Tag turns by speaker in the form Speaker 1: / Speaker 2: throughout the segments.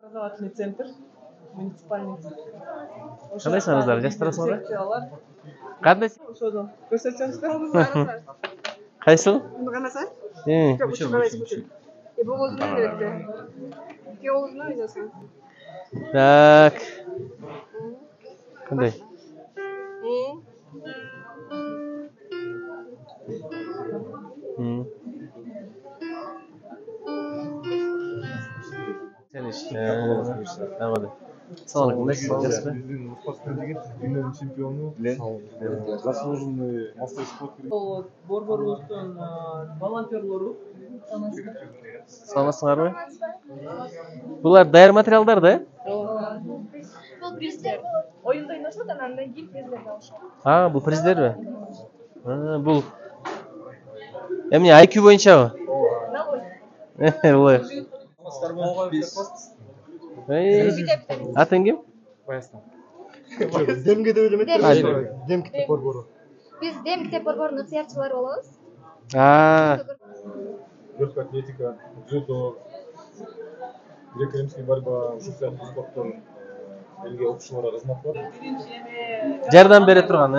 Speaker 1: Образовательный центр, муниципальный.
Speaker 2: Қандай саңыздар, жастырасың ба? Қандай? Қайсыл? Так. Қандай? Sen işte. Anladım. Sağlıklı. Nasılsın?
Speaker 3: Bizim спортсмен деген дүйнөнүн чемпиону, заслуженный мастер спорт.
Speaker 1: Борборубуздун волонтерлору.
Speaker 2: Саламатсыңар ма? Булар даяр материалдар да?
Speaker 4: Бұл приздер. Ойында ойнашады, андан кейін приздерді алышады.
Speaker 2: Бұл приздер бе? Бұл эмне IQ боюнча ба? Налой. Атың ким?
Speaker 3: Баястан.
Speaker 5: Демгеде өлеме? Демкитеп борбору.
Speaker 4: Біз Демкитеп борборунун ыктыярчылары болобуз.
Speaker 3: Легкая атлетика, дзюдо, греко-римский борьба, ушу сыяктуу спорттор элге окуушуларга кызмат бар.
Speaker 2: Жардам бере турган.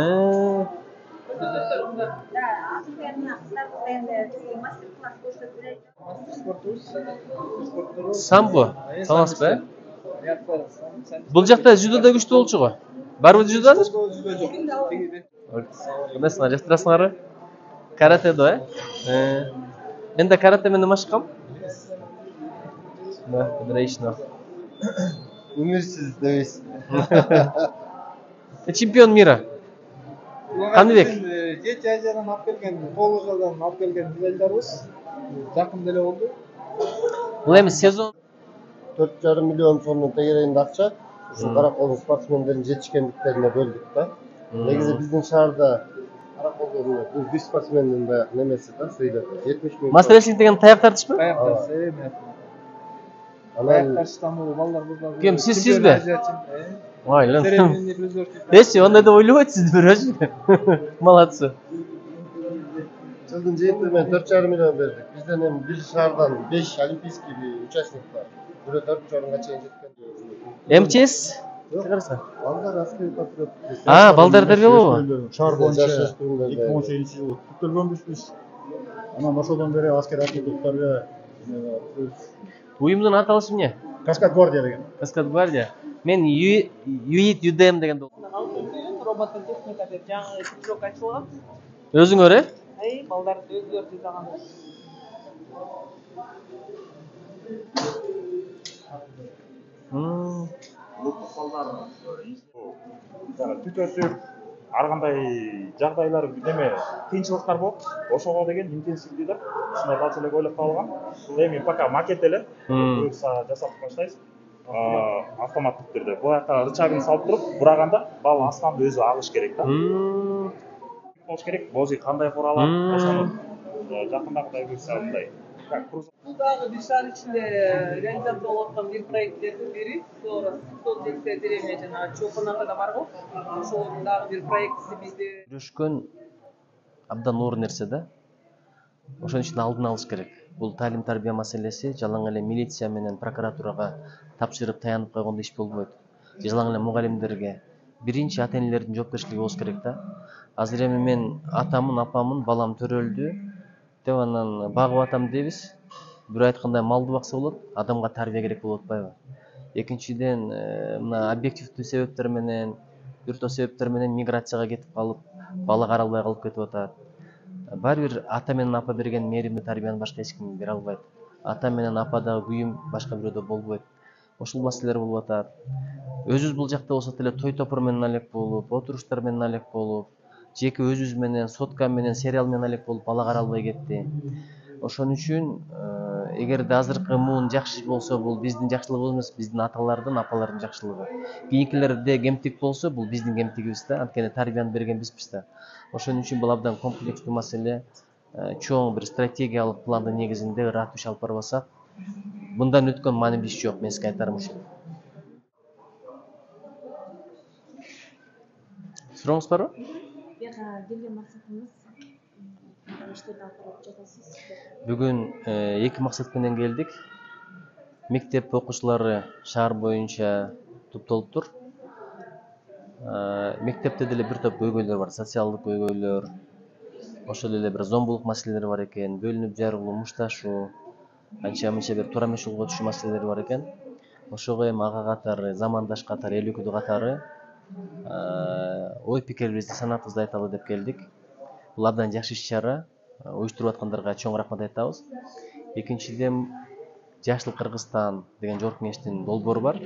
Speaker 2: Самбо, саламатсыз ба? Бул жакта дзюдода күчтүү болчу го. Барбы дзюдода? Кандайсыңар, жактырасыңарбы? Каратедо, мен да карате менен машыккам. Да, отлично.
Speaker 5: Умирсиз дебейсиз.
Speaker 2: Чемпион мира. Каныбек.
Speaker 5: Жети Азиядан алып келген, 9 жылдан алып келген медальдарыбыз. Жакында эле болду.
Speaker 2: Бул эми сезон
Speaker 5: 4,5 миллион сомдун тегерегинде акча. Ушу караколдун спортсмендердин жетишкендиктерине бөлдүк да. Негизи биздин шаарда караколдун бул бир спортсмендин баягы немеси да, сыйлыгы 70 000.
Speaker 2: Мастер реслинг деген таяк тартышпы?
Speaker 5: Таяк тартыш. Таяк тартыштан бул балдар кыздар.
Speaker 2: Ким, сизби? Айлан. Эчи, ондай деп ойлобойт сизди бирөөчү. Молодцы.
Speaker 5: Жылдын жыйынтыгы 4,5 миллион бердик. Бизден эми бир шаардан 5 олимпийский участник бар. Бирөө 4,5 чейин жеткен.
Speaker 2: МЧС? Чыгарса.
Speaker 5: Балдар аскери патруль.
Speaker 2: Балдар тербелобу?
Speaker 3: Шаар боюнча 2018-жылы түтөлгөнбүз биз. Анан ошодон бери аскер атлеттиктерге
Speaker 2: Уюмдун аталышы эмне?
Speaker 3: Каскад гвардия деген.
Speaker 2: Каскад гвардия. Мен UIT деген болду.
Speaker 1: Алтын роботтун техника деп жаңы кружок ачылган.
Speaker 2: Өзүңөр,
Speaker 1: Балдарды өздөрү жасаган.
Speaker 3: Түтөтүп, ар кандай жагдайлар неме кыйынчылыктар болуп, ошого деген интенсивдүү деп ушундай талча эле ойлоп табылган. Бул эми пока макет эле. Буюрса жасап баштайбыз. Автоматтык түрдө. Бул жака рычагын салып туруп, бураганда бал астан өзү агыш керек да. Болуш керек, бози кандай куралат, ошону жакындагыдай буюрса мындай.
Speaker 1: Бул дагы бир шаар ичинде реализация болуп аткан бир проекттердин бири. Сол жерде дереме жана чокунатада бар го. Ошолордун дагы бир проектиси бизде.
Speaker 2: Күрөшкөн абдан оор нерсе да. Ошон үчүн алдын алыш керек. Бул талим тарбия маселеси жалаң эле милиция менен прокуратурага тапшырып таянып койгондо иш болбойт. Жалаң эле мугалимдерге, биринчи ата-энелердин жоопкерчилиги болуш керек да. Азыр эми мен атамын, апамын, балам төрөлдү деп анан багып атам дейбиз. Бирөө айткандай малды бакса болот, адамга тарбия керек болуп атпайбы? Экинчиден, мына объективдүү себептер менен, бир себептер менен миграцияга кетип калып, бала каралбай калып кетип атат. Баары бир ата менен апа берген мээримдүү тарбияны башка эч ким бере албайт. Ата менен ападагы күйүм башка бирөөдө болбойт. Ошол маселелер болуп атат. Өзүбүз бул жакта болсок деле той топур менен алек болуп, отуруштар менен алек болуп, жеке өзүбүз менен, сотка менен, сериал менен алек болуп бала каралбай кетти. Ошон үчүн эгерде азыркы муун жакшы болсо, бул биздин жакшылыгыбыз эмес, биздин аталардын, апалардын жакшылыгы. Кийинкилерде кемтик болсо, бул биздин кемтигибиз да, анткени тарбияны берген бизбиз да. Ошон үчүн бул абдан комплекстүү маселе. Чоң бир стратегиялык пландын негизинде ырат иш алып барбасак, мындан өткөн маанилүү иш жок, мен сизге айтарым ушул. сурооңуз барбы?
Speaker 4: Бияка келген максатыбыз иштерди алып барып жатасыз.
Speaker 2: Бүгүн 2 максат менен келдик. Мектеп окуучулары шаар боюнча топтолуптур. Мектепте деле бир топ көйгөйлөр бар, социалдык көйгөйлөр. Ошол эле бир зомбулук маселелери бар экен, бөлүнүп жарылуу, мушташуу, анча-мынча бир туура эмес жолго түшүү маселелери бар экен. Ошого эми ага катары, замандаш катары, эл өкүлү катары ой пикирибизди, санаатыбызды айталы деп келдик. Бул абдан жакшы иш-чара. Уюштуруп аткандарга чоң рахмат айтабыз. Экинчиден, Жашыл Кыргызстан деген жогорку кеңештин долбоору бар.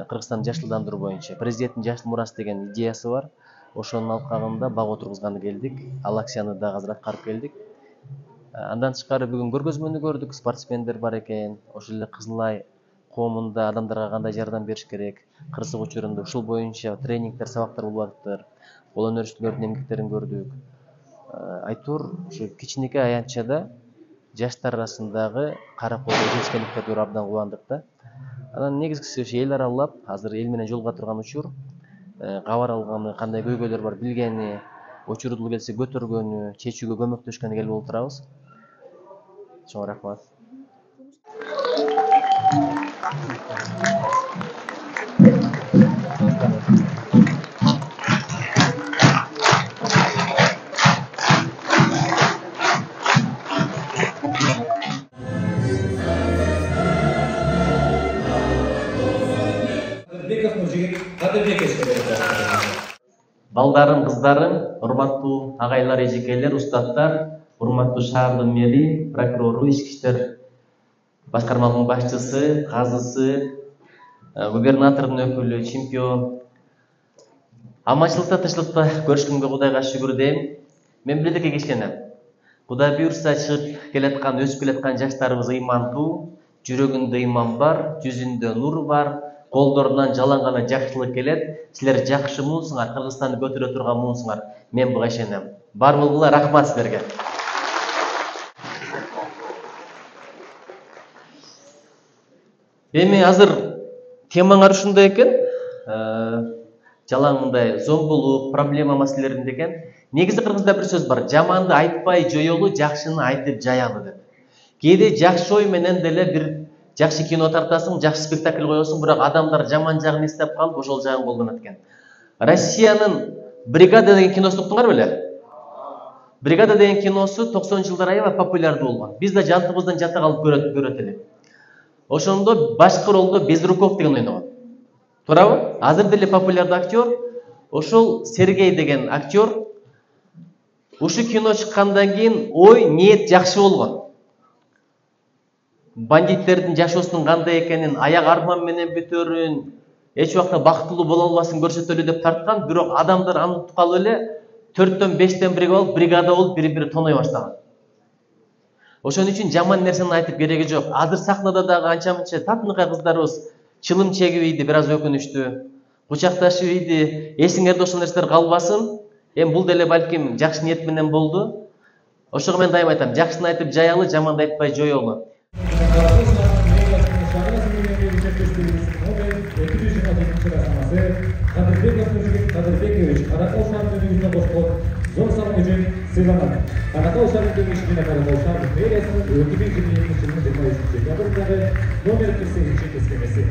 Speaker 2: Кыргызстанды жашылдандыруу боюнча президенттин жашыл мурас деген идеясы бар. Ошонун алкагында бак отургузганды келдик. Ал акцияны да азыр аткарып келдик. Андан тышкары бүгүн көргөзмөнү көрдүк. Спортсмендер бар экен. Ошол эле Кызылай коомунда адамдарга кандай жардам бериш керек, кырсыгуучурунда ушул боюнча тренингдер, сабактар болуп атыптыр. Кол өнөрчүлөрдүн эмгектерин көрдүк. Айтор ушу кичинекей аянтчада жаштар арасындагы кара колдоо жетишкендиктерди көрүп абдан кубандык да. Анан негизгиси ошо эл аралап, азыр эл менен жолуга турган учур, кабар алганы, кандай көйгөйлөр бар билгени, учурдуу келсе көтөргөнү, чечүүгө көмөктөшкөнү келип отурабыз. Чоң рахмат. Балдарым, кыздарым, урматтуу агайлар, эжекелер, устаттар, урматтуу шаардын мэри, прокурору, ички иштер башкармалыгынын башчысы, казысы, губернатордун өкүлү, чемпион. Аманчылыкта, тынччылыкта көрүшкөнгө Кудайга шүгүр дейм. Мен бир эле кечкенем. Кудай буйрса чыгып келаткан, өсүп келаткан жаштарыбыз ыймандуу, жүрөгүндө ыйман бар, жүзүндө нур бар, колдорунан жалаң гана жакшылык келет. Силер жакшы муунсуңар, Кыргызстанды көтөрө турган муунсуңар. Мен буга ишенем. Бар болгула, рахмат силерге. Эми азыр темаңар ушундай экен. Жалаң мындай зомбулук, проблема маселелеринде экен. Негизи кыргызда бир сөз бар. Жаманды айтпай жоёлу, жакшыны айтып жаялы деп. Кээде жакшы ой менен деле бир жакшы кино тартасың, жакшы спектакль коесуң, бирок адамдар жаман жагын эстеп калып, ошол жагын колдонот экен. Россиянын Бригада деген киносун уктуңар беле? Бригада деген киносу 90-жылдар аябай популярдуу болгон. Биз да жантыбыздан жата калып көрөт элек. Ошондо башкы ролдо Безруков деген ойногон. Туурабы? Азыр деле популярдуу актер. Ошол Сергей деген актер. Ушу кино чыккандан кийин ой, ниет жакшы болгон. Бандиттердин жашоосунун кандай экенин, аяк арман менен бүтөрүн, эч убакта бактылуу боло албасын көрсөтөлү деп тарткан, бирок адамдар аны утуп калып эле 4-төн 5-тен бирге болуп, бригада болуп бири-бири тоной баштаган. Ошон үчүн жаман нерсени айтып кереги жок. Азыр сахнада дагы анча-мынча татынакай кыздарыбыз чылым чегип ийди, бир аз өкүнүчтүү. Кучакташып ийди. Эсиңерде ошол нерселер калбасын. Эми бул деле балким жакшы ниет менен болду. Ошого мен дайым айтам, жакшыны айтып жаялы, жаманды айтпай жоёлу.
Speaker 6: Каракол шаарынын өнүгүүсүнө коскон зор салым үчүн сыйланат. Каракол шаарынын кеңешине Каракол шаардык мэриясынын 2022 жылдын 23 декабрындагы номер 48 эскермеси.